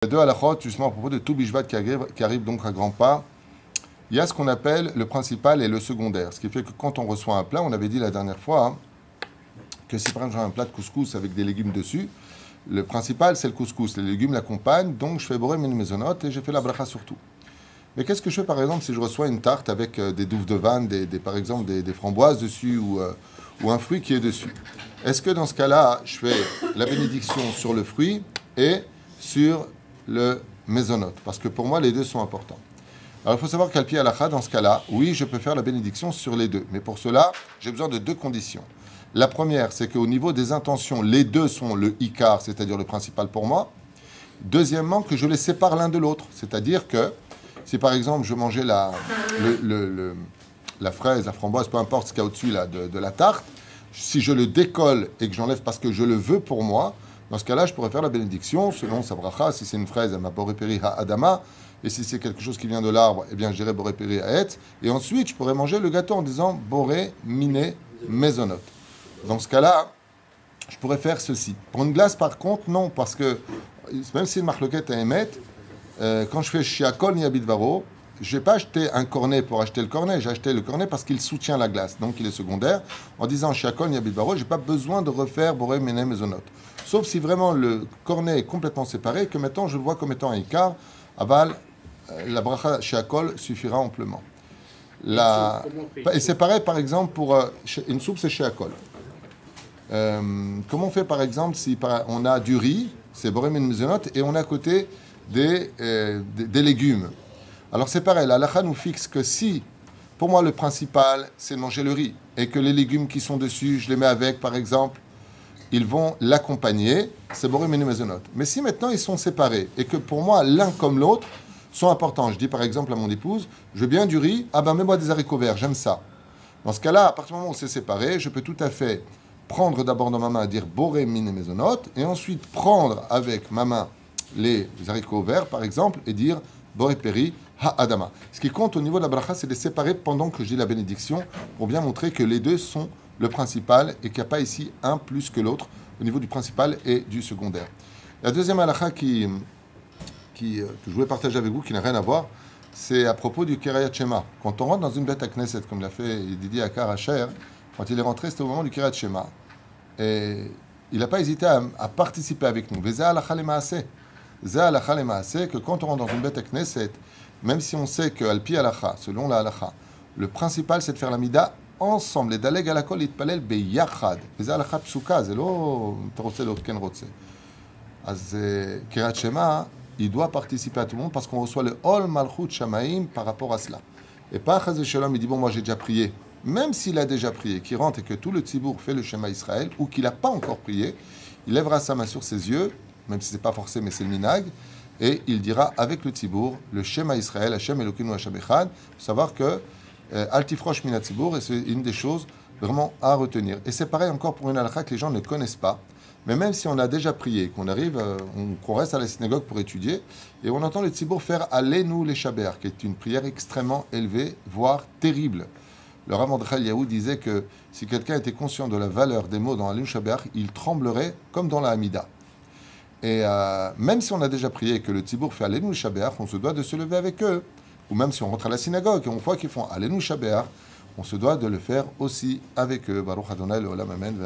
Il y a deux halakhot, justement, à propos de tout bishvat qui arrive donc à grands pas. Il y a ce qu'on appelle le principal et le secondaire. Ce qui fait que quand on reçoit un plat, on avait dit la dernière fois que si par exemple j'ai un plat de couscous avec des légumes dessus, le principal c'est le couscous, les légumes l'accompagnent, donc je fais boré min mezonot et j'ai fait la bracha sur tout. Mais qu'est-ce que je fais par exemple si je reçois une tarte avec des douves de vanne, par exemple des framboises dessus ou un fruit qui est dessus? Est-ce que dans ce cas-là, je fais la bénédiction sur le fruit et sur le mezonot? Parce que pour moi, les deux sont importants. Alors il faut savoir qu'Al Pi Halakha, dans ce cas-là, oui, je peux faire la bénédiction sur les deux. Mais pour cela, j'ai besoin de deux conditions. La première, c'est qu'au niveau des intentions, les deux sont le ikar, c'est-à-dire le principal pour moi. Deuxièmement, que je les sépare l'un de l'autre. C'est-à-dire que si par exemple je mangeais la fraise, la framboise, peu importe ce qu'il y a au-dessus là, de la tarte, si je le décolle et que j'enlève parce que je le veux pour moi, dans ce cas-là, je pourrais faire la bénédiction selon sa bracha. Si c'est une fraise, elle m'a boré péri ha adama. Et si c'est quelque chose qui vient de l'arbre, eh bien, je dirais boré péri ha et. Et ensuite, je pourrais manger le gâteau en disant boré miné mezonot. Dans ce cas-là, je pourrais faire ceci. Pour une glace, par contre, non, parce que même si une marloquette à émettre, quand je fais shiakol ni abidvaro, je n'ai pas acheté un cornet pour acheter le cornet, j'ai acheté le cornet parce qu'il soutient la glace, donc il est secondaire. En disant shiakol ni abidvaro, je n'ai pas besoin de refaire boré miné mezonot. Sauf si vraiment le cornet est complètement séparé, que maintenant je le vois comme étant un ikar, aval, la bracha shiakol suffira amplement. Et c'est pareil par exemple pour une soupe, c'est shiakol. Comment on fait par exemple si on a du riz, c'est boré min mezonot, et on a à côté des légumes. Alors c'est pareil, la halakha nous fixe que si, pour moi le principal c'est de manger le riz, et que les légumes qui sont dessus, je les mets avec par exemple, ils vont l'accompagner, c'est boré min mezonot. Mais si maintenant ils sont séparés, et que pour moi l'un comme l'autre sont importants, je dis par exemple à mon épouse, je veux bien du riz, ah ben mets-moi des haricots verts, j'aime ça. Dans ce cas-là, à partir du moment où c'est séparé, je peux tout à fait prendre d'abord dans ma main, dire boré min mezonot, et ensuite prendre avec ma main les haricots verts par exemple, et dire boré péri ha adama. Ce qui compte au niveau de la bracha, c'est de les séparer pendant que je dis la bénédiction, pour bien montrer que les deux sont le principal et qu'il n'y a pas ici un plus que l'autre au niveau du principal et du secondaire. La deuxième halakha que je voulais partager avec vous, qui n'a rien à voir, c'est à propos du Kirayat Shema. Quand on rentre dans une bête à Knesset, comme l'a fait Didier Akar Hacher, quand il est rentré, c'était au moment du Kirayat Shema. Et il n'a pas hésité à participer avec nous. Veza halakha le maaseh. Zeh halakha le maaseh, que quand on rentre dans une bête à Knesset, même si on sait que Al Pi Halakha, selon la halakha, le principal c'est de faire la mida ensemble. Et d'aleg alakol itpalel beyachad. Veza halakha psuka, c'est lo t'rotse l'autre ken rotse. Az Kirayat Shema, il doit participer à tout le monde parce qu'on reçoit le Ol Malchut Shamaim par rapport à cela. Et pas Chaz Shalom, il dit bon, moi j'ai déjà prié. Même s'il a déjà prié, qu'il rentre et que tout le Tzibour fait le Shema Israël, ou qu'il n'a pas encore prié, il lèvera sa main sur ses yeux, même si ce n'est pas forcé, mais c'est le minag, et il dira avec le Tzibour le Shema Israël, Hashem Elokeinu Hashem Echad, pour savoir que Altifrosh Mina Tzibour, et c'est une des choses vraiment à retenir. Et c'est pareil encore pour une halakha que les gens ne connaissent pas. Mais même si on a déjà prié, qu'on arrive, qu'on reste à la synagogue pour étudier, et on entend le Tzibour faire Allez-nous les Shaber, qui est une prière extrêmement élevée, voire terrible. Le Rav Mordechai Eliyahu disait que si quelqu'un était conscient de la valeur des mots dans Allez-nous Shaber, il tremblerait comme dans la Hamida. Et même si on a déjà prié et que le Tzibour fait Allez-nous Shaber, on se doit de se lever avec eux. Ou même si on rentre à la synagogue et on voit qu'ils font Allez-nous Shaber, on se doit de le faire aussi avec eux. Baruch Adonai Leolam Amen.